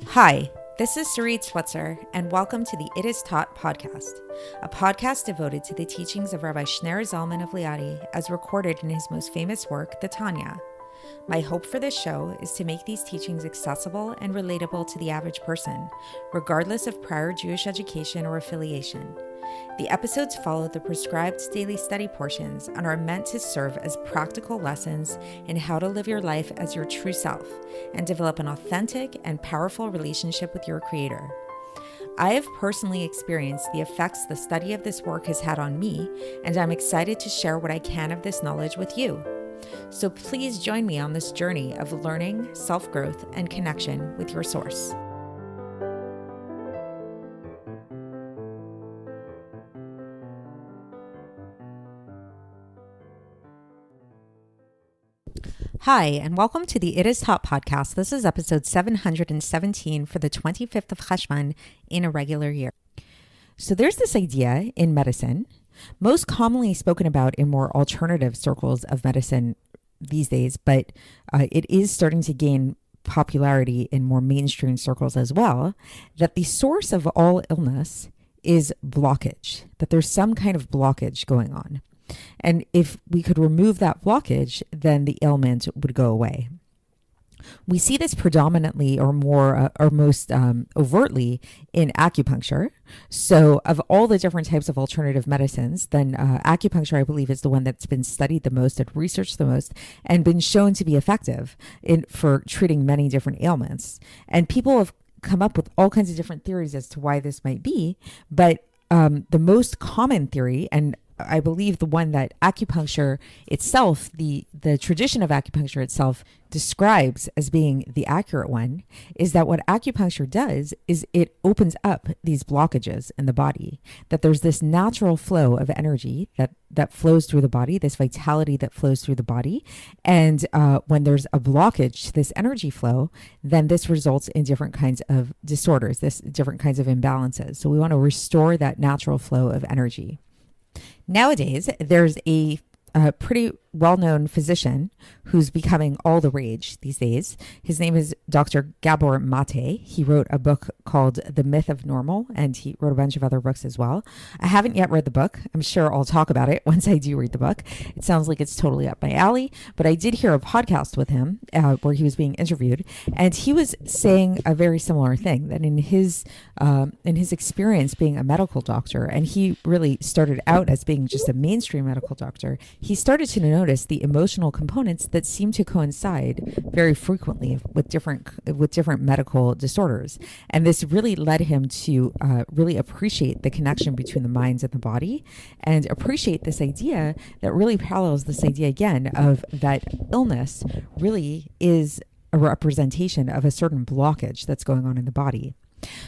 Hi, this is Sarit Switzer, and welcome to the It Is Taught podcast, a podcast devoted to the teachings of Rabbi Shneur Zalman of Liadi as recorded in his most famous work, the Tanya. My hope for this show is to make these teachings accessible and relatable to the average person, regardless of prior Jewish education or affiliation. The episodes follow the prescribed daily study portions and are meant to serve as practical lessons in how to live your life as your true self and develop an authentic and powerful relationship with your Creator. I have personally experienced the effects the study of this work has had on me, and I'm excited to share what I can of this knowledge with you. So please join me on this journey of learning, self-growth, and connection with your source. Hi, and welcome to the It Is Taught podcast. This is episode 717 for the 25th of Cheshvan in a regular year. So there's this idea in medicine, most commonly spoken about in more alternative circles of medicine these days, but it is starting to gain popularity in more mainstream circles as well, that the source of all illness is blockage, that there's some kind of blockage going on. And if we could remove that blockage, then the ailment would go away. We see this predominantly or most overtly in acupuncture. So of all the different types of alternative medicines, then acupuncture, I believe, is the one that's been studied the most and researched the most and been shown to be effective for treating many different ailments. And people have come up with all kinds of different theories as to why this might be. But the most common theory, and I believe the one that acupuncture itself, the tradition of acupuncture itself describes as being the accurate one, is that what acupuncture does is it opens up these blockages in the body, that there's this natural flow of energy that flows through the body, this vitality that flows through the body. And when there's a blockage to this energy flow, then this results in different kinds of disorders, different kinds of imbalances. So we want to restore that natural flow of energy. Nowadays, there's a pretty well-known physician who's becoming all the rage these days. His name is Dr. Gabor Mate. He wrote a book called The Myth of Normal, and he wrote a bunch of other books as well. I haven't yet read the book. I'm sure I'll talk about it once I do read the book. It sounds like it's totally up my alley, but I did hear a podcast with him where he was being interviewed, and he was saying a very similar thing, that in his experience being a medical doctor, and he really started out as being just a mainstream medical doctor, he started to notice the emotional components that seem to coincide very frequently with different medical disorders. And this really led him to really appreciate the connection between the minds and the body, and appreciate this idea that really parallels this idea again of that illness really is a representation of a certain blockage that's going on in the body.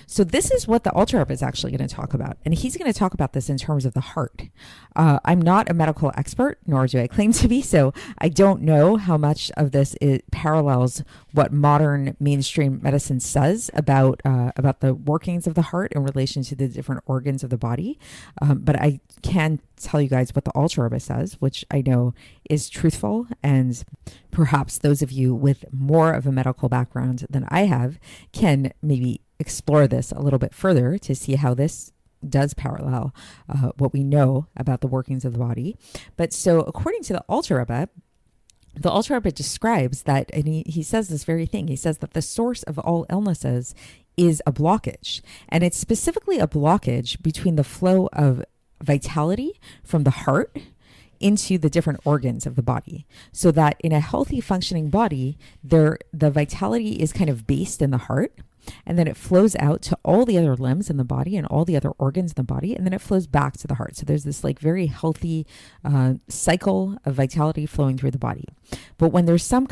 So this is what the Alter Rebbe is actually going to talk about. And he's going to talk about this in terms of the heart. I'm not a medical expert, nor do I claim to be, so I don't know how much of this parallels what modern mainstream medicine says about the workings of the heart in relation to the different organs of the body. But I can tell you guys what the Alter Rebbe says, which I know is truthful, and perhaps those of you with more of a medical background than I have can maybe explore this a little bit further to see how this does parallel what we know about the workings of the body. But so according to the Alter Rebbe describes that, and he says this very thing. He says that the source of all illnesses is a blockage, and it's specifically a blockage between the flow of vitality from the heart into the different organs of the body, so that in a healthy functioning body, the vitality is kind of based in the heart, and then it flows out to all the other limbs in the body and all the other organs in the body, and then it flows back to the heart. So there's this like very healthy cycle of vitality flowing through the body. But when there's some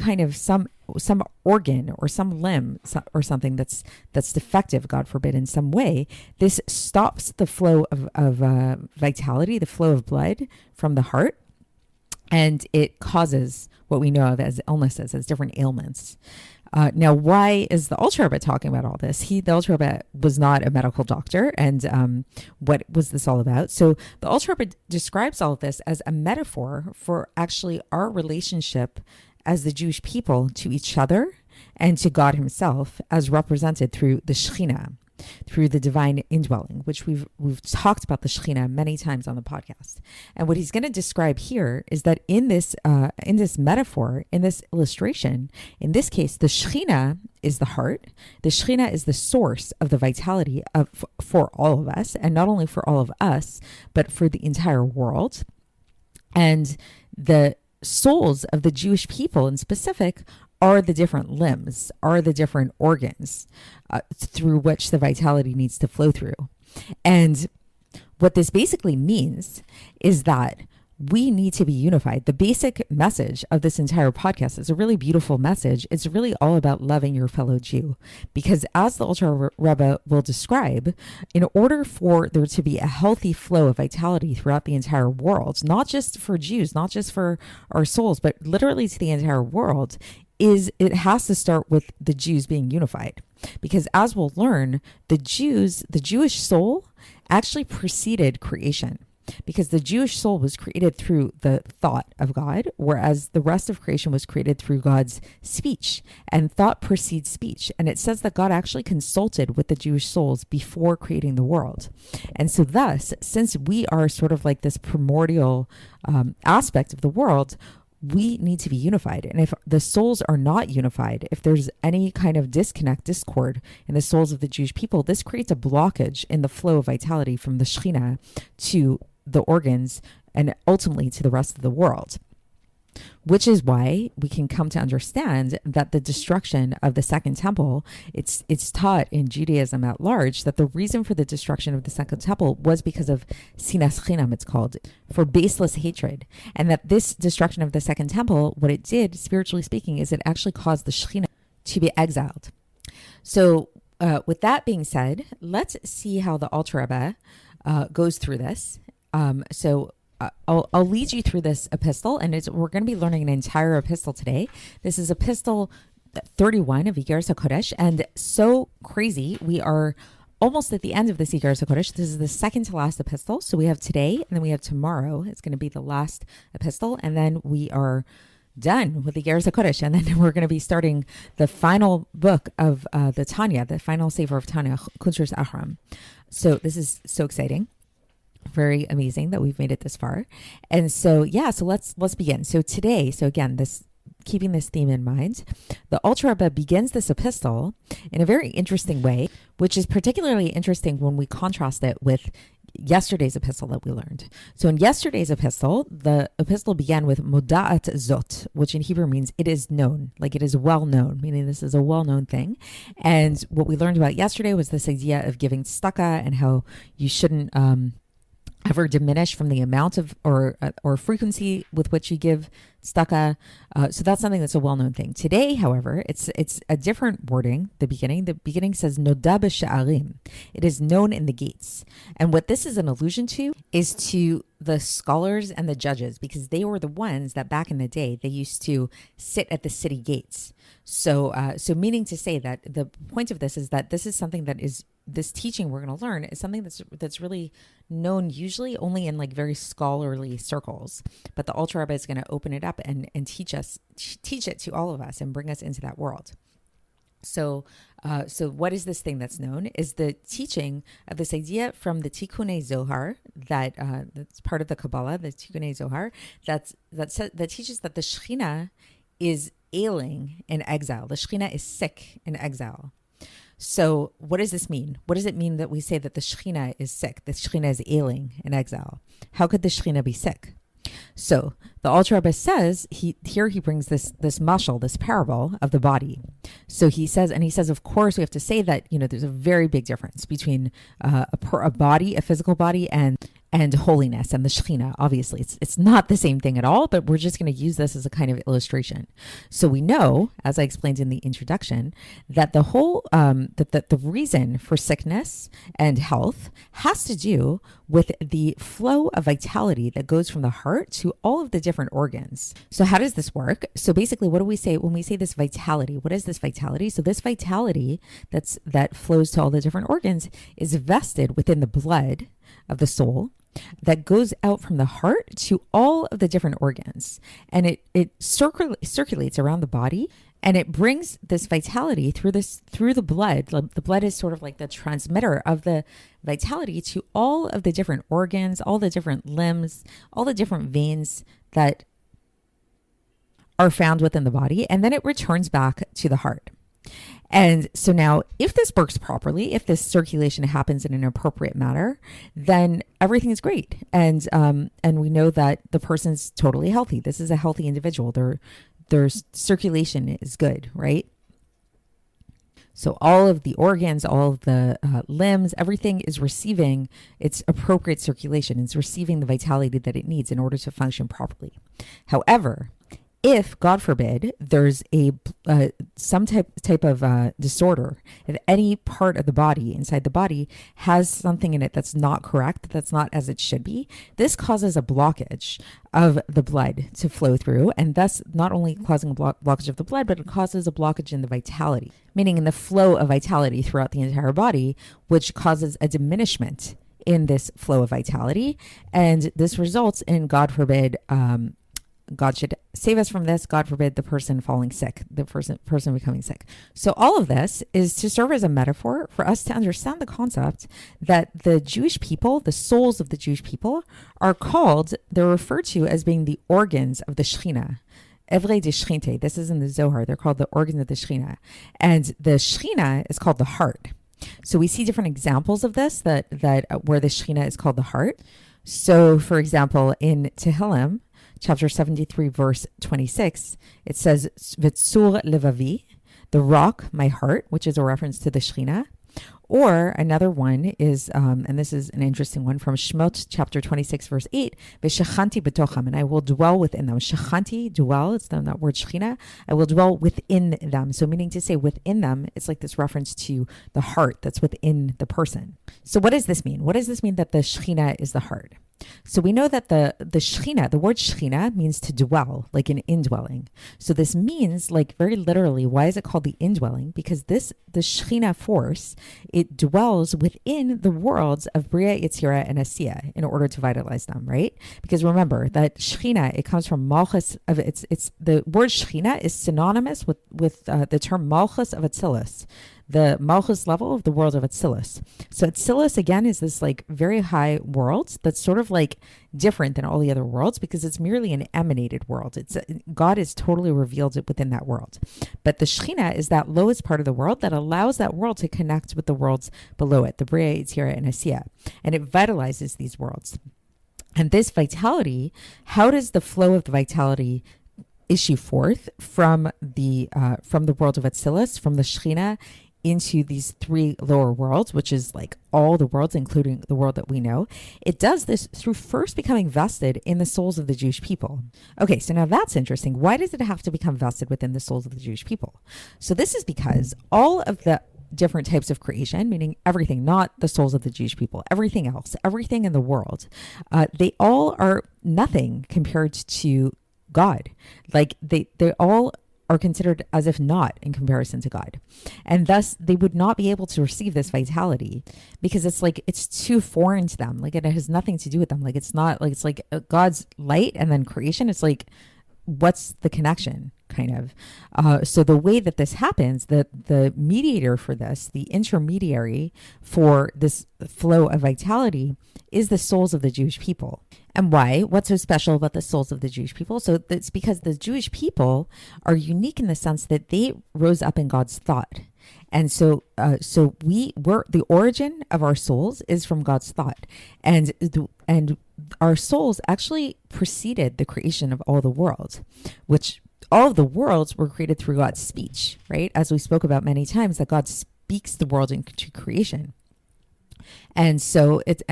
organ or some limb or something that's defective, God forbid, in some way, this stops the flow of vitality, the flow of blood from the heart, and it causes what we know of as illnesses, as different ailments. Now, why is the Alter Rebbe talking about all this? The Alter Rebbe was not a medical doctor, and what was this all about? So the Alter Rebbe describes all of this as a metaphor for actually our relationship as the Jewish people to each other and to God himself as represented through the Shechina, through the divine indwelling, which we've talked about the Shechina many times on the podcast. And what he's going to describe here is that in this metaphor, in this illustration, in this case, the Shechina is the heart. The Shechina is the source of the vitality for all of us, and not only for all of us, but for the entire world. And the souls of the Jewish people in specific are the different limbs, are the different organs through which the vitality needs to flow through. And what this basically means is that we need to be unified. The basic message of this entire podcast is a really beautiful message. It's really all about loving your fellow Jew, because as the Alter Rebbe will describe, in order for there to be a healthy flow of vitality throughout the entire world, not just for Jews, not just for our souls, but literally to the entire world, it has to start with the Jews being unified. Because as we'll learn, the Jewish soul actually preceded creation, because the Jewish soul was created through the thought of God, whereas the rest of creation was created through God's speech, and thought precedes speech. And it says that God actually consulted with the Jewish souls before creating the world. And so thus, since we are sort of like this primordial aspect of the world, we need to be unified. And if the souls are not unified, if there's any kind of discord in the souls of the Jewish people, this creates a blockage in the flow of vitality from the Shechina to the organs and ultimately to the rest of the world. Which is why we can come to understand that the destruction of the Second Temple, it's taught in Judaism at large that the reason for the destruction of the Second Temple was because of sinas chinam, it's called, for baseless hatred. And that this destruction of the Second Temple, what it did, spiritually speaking, is it actually caused the Shechina to be exiled. So with that being said, let's see how the Alter Rebbe goes through this. I'll lead you through this epistle, and we're going to be learning an entire epistle today. This is Epistle 31 of Iggeres HaKodesh, and so crazy, we are almost at the end of this Iggeres HaKodesh. This is the second to last epistle, so we have today, and then we have tomorrow. It's going to be the last epistle, and then we are done with the Iggeres HaKodesh, and then we're going to be starting the final book of the Tanya, the final sefer of Tanya, Kunstras Achram. So this is so exciting. Very amazing that we've made it this far. And so, so let's begin. So today, again, keeping this theme in mind, the Alter Rebbe begins this epistle in a very interesting way, which is particularly interesting when we contrast it with yesterday's epistle that we learned. So in yesterday's epistle, the epistle began with Moda'at Zot, which in Hebrew means it is known, like it is well known, meaning this is a well-known thing. And what we learned about yesterday was this idea of giving tzedakah and how you shouldn't ever diminish from the amount of or frequency with which you give tzedakah. So that's something that's a well-known thing. Today, however, it's a different wording. The beginning says Noda b'sha'arim. It is known in the gates. And what this is an allusion to is to the scholars and the judges, because they were the ones that back in the day, they used to sit at the city gates. So meaning to say that the point of this is that this is something that is, this teaching we're going to learn is something that's really known usually only in like very scholarly circles. But the Alter Rebbe is going to open it up and teach it to all of us and bring us into that world. So what is this thing that's known is the teaching of this idea from the Tikkunei Zohar that's part of the Kabbalah, the Tikkunei Zohar, that teaches that the Shechina is ailing in exile. The Shechina is sick in exile. So what does this mean? What does it mean that we say that the Shechina is sick? The Shechina is ailing in exile. How could the Shechina be sick? So the Alter Rebbe says, he brings this mashal, this parable of the body. So he says, of course, we have to say that, there's a very big difference between a body, a physical body, and holiness and the Shechina. Obviously, it's not the same thing at all, but we're just going to use this as a kind of illustration. So we know, as I explained in the introduction, that the whole that the reason for sickness and health has to do with the flow of vitality that goes from the heart to all of the different organs. So how does this work? So basically, what do we say when we say this vitality? What is this vitality? So this vitality that flows to all the different organs is vested within the blood of the soul that goes out from the heart to all of the different organs. And it circulates around the body And it brings this vitality through the blood. The blood is sort of like the transmitter of the vitality to all of the different organs, all the different limbs, all the different veins that are found within the body. And then it returns back to the heart. And so now, if this works properly, if this circulation happens in an appropriate manner, then everything is great. And we know that the person's totally healthy. This is a healthy individual. Their circulation is good, right? So all of the organs, all of the limbs, everything is receiving its appropriate circulation. It's receiving the vitality that it needs in order to function properly. However, if, God forbid, there's some type of disorder, if any part of the body, inside the body, has something in it that's not correct, that's not as it should be, this causes a blockage of the blood to flow through, and thus not only causing a blockage of the blood, but it causes a blockage in the vitality, meaning in the flow of vitality throughout the entire body, which causes a diminishment in this flow of vitality. And this results in, God forbid, God should save us from this. God forbid the person falling sick, the person becoming sick. So all of this is to serve as a metaphor for us to understand the concept that the Jewish people, the souls of the Jewish people, they're referred to as being the organs of the Shechina. Iggeres de Shechina. This is in the Zohar. They're called the organs of the Shechina. And the Shechina is called the heart. So we see different examples of this that where the Shechina is called the heart. So for example, in Tehillim, chapter 73, verse 26, it says, V'tzur levavi, the rock, my heart, which is a reference to the Shechina. Or another one is, and this is an interesting one from Shemot, chapter 26, verse 8, V'shechanti b'tocham, and I will dwell within them. Shechanti, dwell, it's that word Shechina. I will dwell within them. So meaning to say within them, it's like this reference to the heart that's within the person. So what does this mean? What does this mean that the Shechina is the heart? So we know that the Shechina, the word Shechina means to dwell, like an indwelling. So this means, like very literally, why is it called the indwelling? Because the Shechina force, it dwells within the worlds of Bria, Yetzirah, and Asiya in order to vitalize them, right? Because remember that Shechina, it comes from Malchus of it's the word Shechina is synonymous with the term Malchus of Atzilus, the Malchus level of the world of Atzilus. So Atzilus, again, is this like very high world that's sort of like different than all the other worlds because it's merely an emanated world. God is totally revealed within that world. But the Shechina is that lowest part of the world that allows that world to connect with the worlds below it, the Bria, Yetzirah, and Asiya. And it vitalizes these worlds. And this vitality, how does the flow of the vitality issue forth from the world of Atzilus, from the Shechina, into these three lower worlds, which is like all the worlds, including the world that we know? It does this through first becoming vested in the souls of the Jewish people. Okay, so now that's interesting. Why does it have to become vested within the souls of the Jewish people? So this is because all of the different types of creation, meaning everything, not the souls of the Jewish people, everything else, everything in the world, they all are nothing compared to God. Like they all are considered as if not in comparison to God. And thus they would not be able to receive this vitality because it's too foreign to them. Like it has nothing to do with them. Like it's not like, it's like God's light and then creation. It's like, what's the connection kind of? So the way that this happens, the mediator for this, the intermediary for this flow of vitality is the souls of the Jewish people. And why? What's so special about the souls of the Jewish people? So it's because the Jewish people are unique in the sense that they rose up in God's thought. And so the origin of our souls is from God's thought. And our souls actually preceded the creation of all the worlds, which all of the worlds were created through God's speech, right? As we spoke about many times, that God speaks the world into creation. And so it's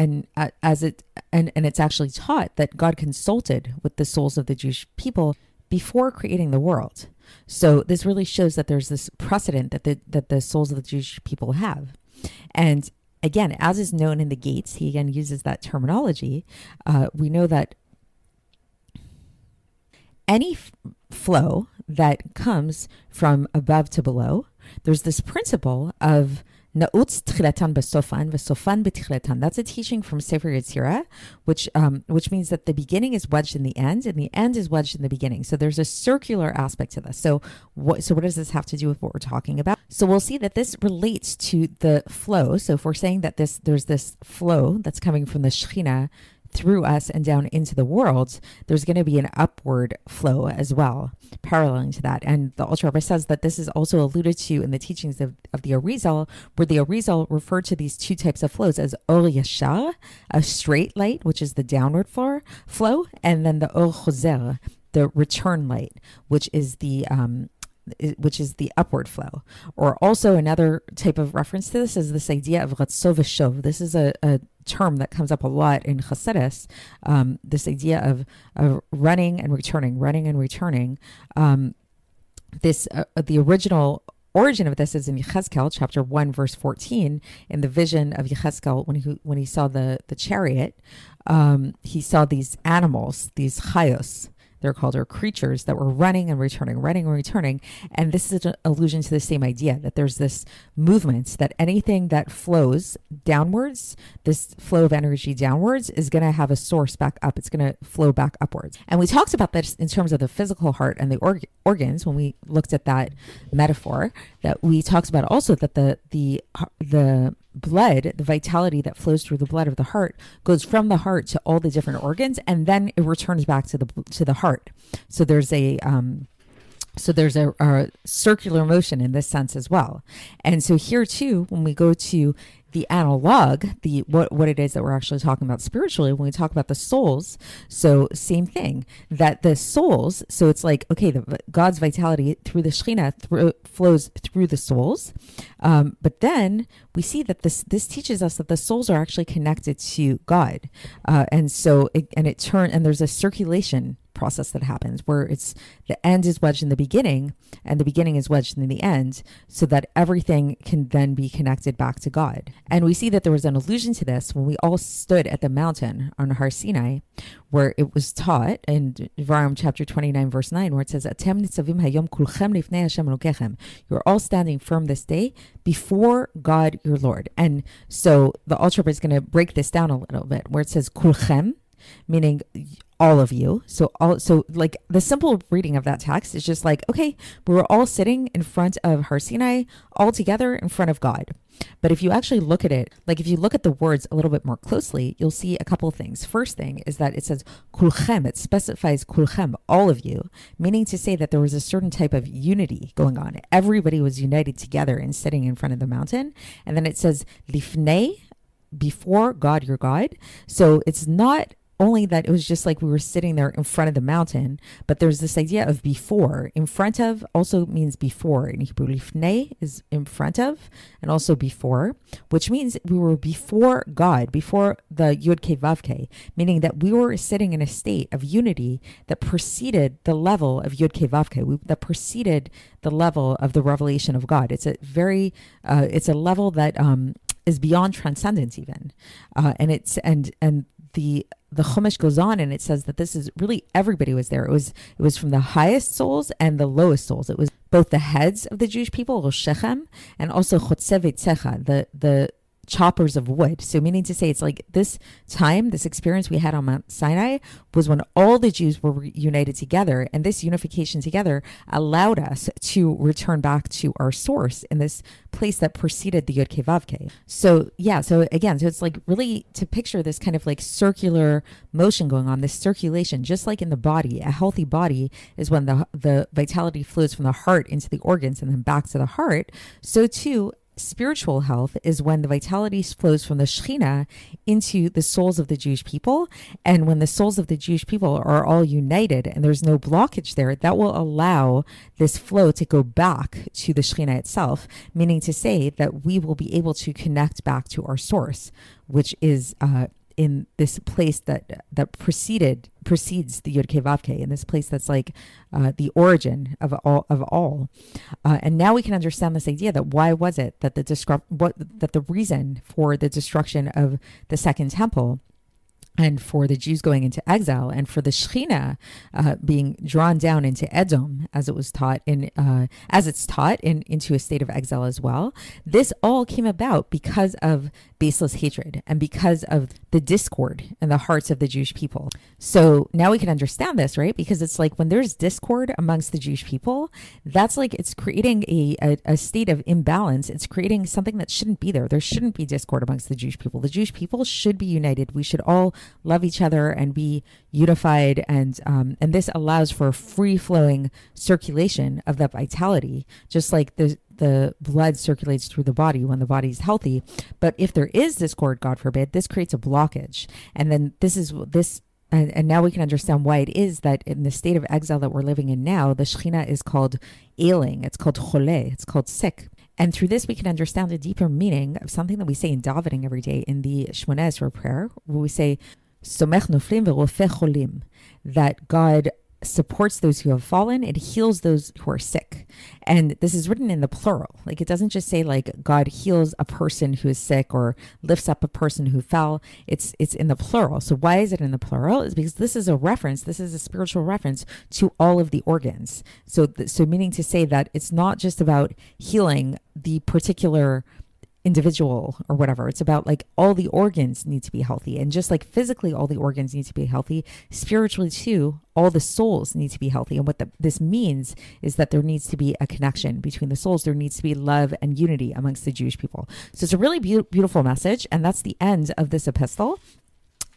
actually taught that God consulted with the souls of the Jewish people before creating the world. So this really shows that there's this precedent that the souls of the Jewish people have. And again, as is known in the gates, he again uses that terminology. We know that any flow that comes from above to below, there's this principle of Na'utz tchilatan besofan, vesofan betchilatan. That's a teaching from Sefer Yetzirah, which means that the beginning is wedged in the end, and the end is wedged in the beginning. So there's a circular aspect to this. So what does this have to do with what we're talking about? So we'll see that this relates to the flow. So if we're saying that there's this flow that's coming from the Shechina through us and down into the world, there's going to be an upward flow as well, paralleling to that. And the Alter Rebbe says that this is also alluded to in the teachings of the Arizal, where the Arizal referred to these two types of flows as Or Yashar, a straight light, which is the downward flow, and then the Or Chozer, the return light, which is the upward flow. Or also another type of reference to this is this idea of Ratzo v'shov. This is a term that comes up a lot in Chassidus, this idea of running and returning. The original origin of this is in Yechezkel chapter 1 verse 14. In the vision of Yechezkel, when he saw the chariot, he saw these animals, these chayos, they're called, or creatures that were running and returning. And this is an allusion to the same idea, that there's this movement, that anything that flows downwards, this flow of energy downwards, is going to have a source back up. It's going to flow back upwards. And we talked about this in terms of the physical heart and the organs when we looked at that metaphor, that we talked about also that the blood, the vitality that flows through the blood of the heart, goes from the heart to all the different organs, and then it returns back to the heart. So there's a circular motion in this sense as well. And so here too, when we go to the analog, what it is that we're actually talking about spiritually, when we talk about the souls, so same thing, that the souls, so it's like, okay, God's vitality through the Shechina flows through the souls, but then we see that this teaches us that the souls are actually connected to God, and there's a circulation process that happens where it's the end is wedged in the beginning and the beginning is wedged in the end, so that everything can then be connected back to God. And we see that there was an allusion to this when we all stood at the mountain on Har Sinai, where it was taught in Devarim chapter 29 verse 9, where it says, Atem nitzavim hayom kulchem lifnei Hashem Elokechem. You're all standing firm this day before God your Lord. And so the Alter Rebbe is going to break this down a little bit, where it says kulchem, meaning all of you. So like the simple reading of that text is just like, okay, we were all sitting in front of Har Sinai, all together in front of God. But if you actually look at it, like if you look at the words a little bit more closely, you'll see a couple of things. First thing is that it says kulchem, it specifies kulchem, all of you, meaning to say that there was a certain type of unity going on. Everybody was united together and sitting in front of the mountain. And then it says lifnei, before God your God. So it's not only that it was just like we were sitting there in front of the mountain, but there's this idea of before. In front of also means before. In Hebrew, lifnei is in front of, and also before, which means we were before God, before the Yud Kei Vav Kei, meaning that we were sitting in a state of unity that preceded the level of Yud Kei Vav Kei, that preceded the level of the revelation of God. It's a level that is beyond transcendence even, and the Chumash goes on and it says that this is really everybody was there. It was from the highest souls and the lowest souls. It was both the heads of the Jewish people, Rosh Shechem, and also Chotzei Veitzecha, the choppers of wood. So meaning to say, it's like this experience we had on Mount Sinai was when all the Jews were united together, and this unification together allowed us to return back to our source in this place that preceded the Yud Kei Vav Kei. So it's like really to picture this kind of like circular motion going on, this circulation, just like in the body. A healthy body is when the vitality flows from the heart into the organs and then back to the heart. So too, spiritual health is when the vitality flows from the Shechina into the souls of the Jewish people. And when the souls of the Jewish people are all united and there's no blockage there, that will allow this flow to go back to the Shechina itself, meaning to say that we will be able to connect back to our source, which is in this place that precedes the Yud Kei Vav Kei, in this place that's like the origin of all. And now we can understand this idea that why was it that the reason for the destruction of the second temple and for the Jews going into exile, and for the Shechina being drawn down into Edom, as it was taught into a state of exile as well. This all came about because of baseless hatred and because of the discord in the hearts of the Jewish people. So now we can understand this, right? Because it's like when there's discord amongst the Jewish people, that's like it's creating a state of imbalance. It's creating something that shouldn't be there. There shouldn't be discord amongst the Jewish people. The Jewish people should be united. We should all love each other and be unified, and this allows for free-flowing circulation of that vitality, just like the blood circulates through the body when the body is healthy. But if there is discord, God forbid, this creates a blockage, and then and now we can understand why it is that in the state of exile that we're living in now, the Shechina is called ailing, it's called chole, it's called sick. And through this, we can understand the deeper meaning of something that we say in davening every day in the Shmoneh Esrei prayer, where we say, Somech noflim v'rofeh cholim, that God supports those who have fallen, it heals those who are sick. And this is written in the plural. Like, it doesn't just say like God heals a person who is sick or lifts up a person who fell. It's in the plural. So why is it in the plural? Is because this is a spiritual reference to all of the organs. So meaning to say that it's not just about healing the particular individual or whatever. It's about like all the organs need to be healthy, and just like physically all the organs need to be healthy, spiritually too, all the souls need to be healthy. And what this means is that there needs to be a connection between the souls. There needs to be love and unity amongst the Jewish people. So it's a really beautiful message, and that's the end of this epistle.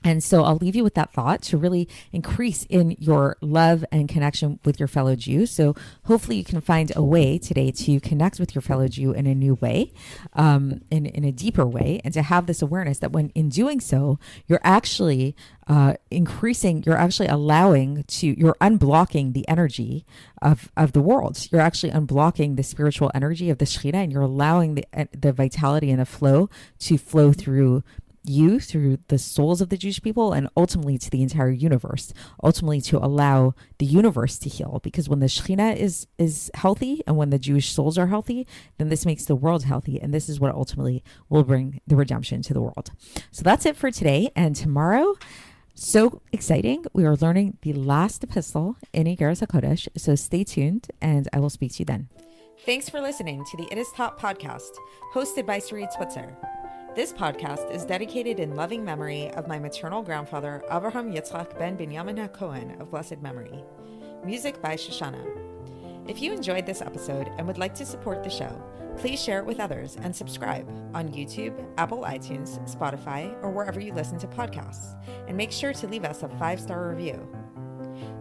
And so I'll leave you with that thought to really increase in your love and connection with your fellow Jew. So hopefully you can find a way today to connect with your fellow Jew in a new way, in a deeper way, and to have this awareness that when in doing so, you're actually you're unblocking the energy of the world. You're actually unblocking the spiritual energy of the Shechina, and you're allowing the vitality and the flow to flow through you, through the souls of the Jewish people, and ultimately to the entire universe, ultimately to allow the universe to heal. Because when the Shechina is healthy and when the Jewish souls are healthy, then this makes the world healthy, and this is what ultimately will bring the redemption to the world. So that's it for today, and tomorrow, so exciting, we are learning the last epistle in Iggeres HaKodesh, so stay tuned, and I will speak to you then. Thanks for listening to the It Is Taught podcast, hosted by Sarit Switzer. This podcast is dedicated in loving memory of my maternal grandfather, Avraham Yitzchak ben Binyamin HaKohen of blessed memory. Music by Shechina. If you enjoyed this episode and would like to support the show, please share it with others and subscribe on YouTube, Apple iTunes, Spotify, or wherever you listen to podcasts. And make sure to leave us a 5-star review.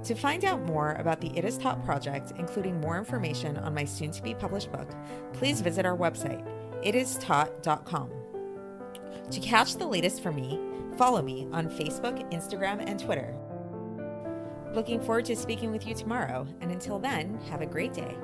To find out more about the It Is Taught project, including more information on my soon-to-be published book, please visit our website, itistaught.com. To catch the latest from me, follow me on Facebook, Instagram, and Twitter. Looking forward to speaking with you tomorrow, and until then, have a great day.